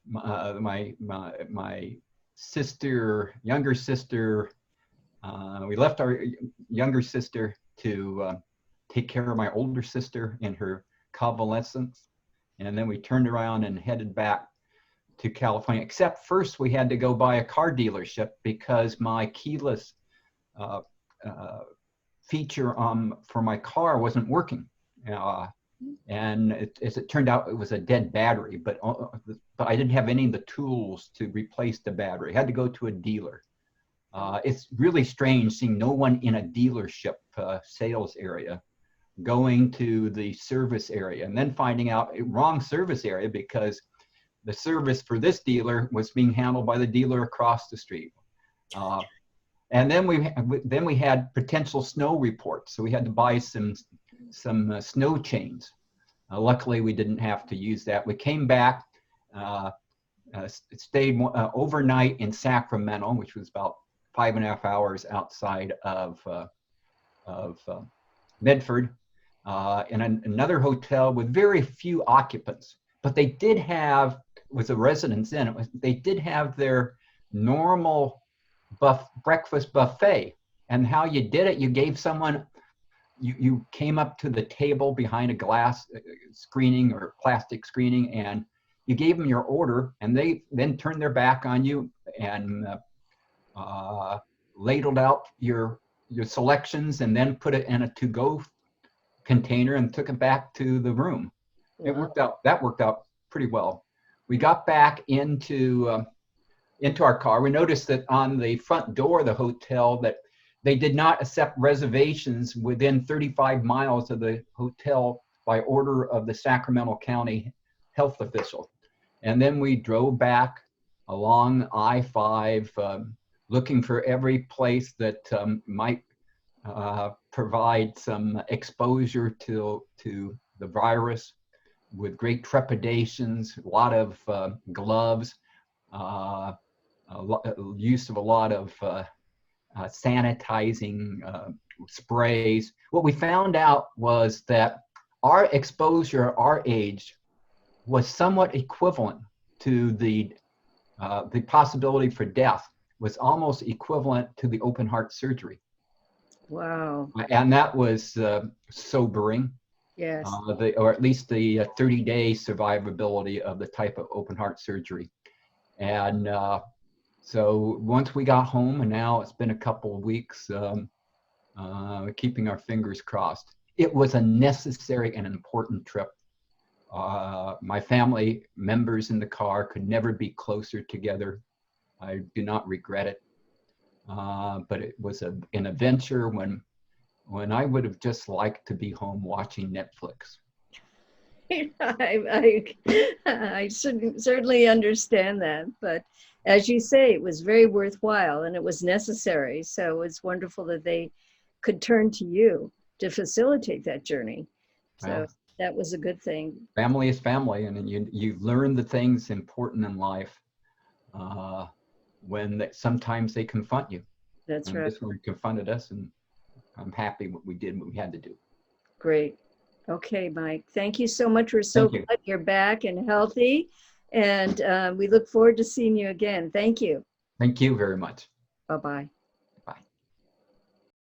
my sister, younger sister, we left our younger sister to take care of my older sister in her convalescence. And then we turned around and headed back to California, except first we had to go by a car dealership because my keyless feature for my car wasn't working. And as it turned out, it was a dead battery, but I didn't have any of the tools to replace the battery. I had to go to a dealer. It's really strange seeing no one in a dealership sales area going to the service area and then finding out wrong service area because the service for this dealer was being handled by the dealer across the street. And then we had potential snow reports. So we had to buy some snow chains. Luckily, we didn't have to use that. We came back, stayed overnight in Sacramento, which was about 5.5 hours outside of Medford, in another hotel with very few occupants. But they did have, with the residents in it, they did have their normal breakfast buffet. And how you did it, you gave someone, you came up to the table behind a glass screening or plastic screening, and you gave them your order, and they then turned their back on you and ladled out your selections and then put it in a to-go container and took it back to the room. It worked out. That worked out pretty well. We got back into our car. We noticed that on the front door of the hotel that they did not accept reservations within 35 miles of the hotel by order of the Sacramento County health official. And then we drove back along I-5, looking for every place that might provide some exposure to the virus, with great trepidations, a lot of gloves, use of a lot of sanitizing sprays. What we found out was that our exposure, our age, was somewhat equivalent to the possibility for death, was almost equivalent to the open heart surgery. Wow. And that was sobering. Yes. Or at least the 30-day survivability of the type of open heart surgery. And so once we got home, and now it's been a couple of weeks, keeping our fingers crossed. It was a necessary and important trip. My family members in the car could never be closer together. I do not regret it. But it was an adventure when I would have just liked to be home watching Netflix. I certainly understand that, but as you say, it was very worthwhile and it was necessary. So it's wonderful that they could turn to you to facilitate that journey. So well, that was a good thing. Family is family, and you learn the things important in life when sometimes they confront you. That's right. This one confronted us, and I'm happy what we did, what we had to do. Great. Okay, Mike. Thank you so much. We're so glad you're back and healthy, and we look forward to seeing you again. Thank you. Thank you very much. Bye-bye.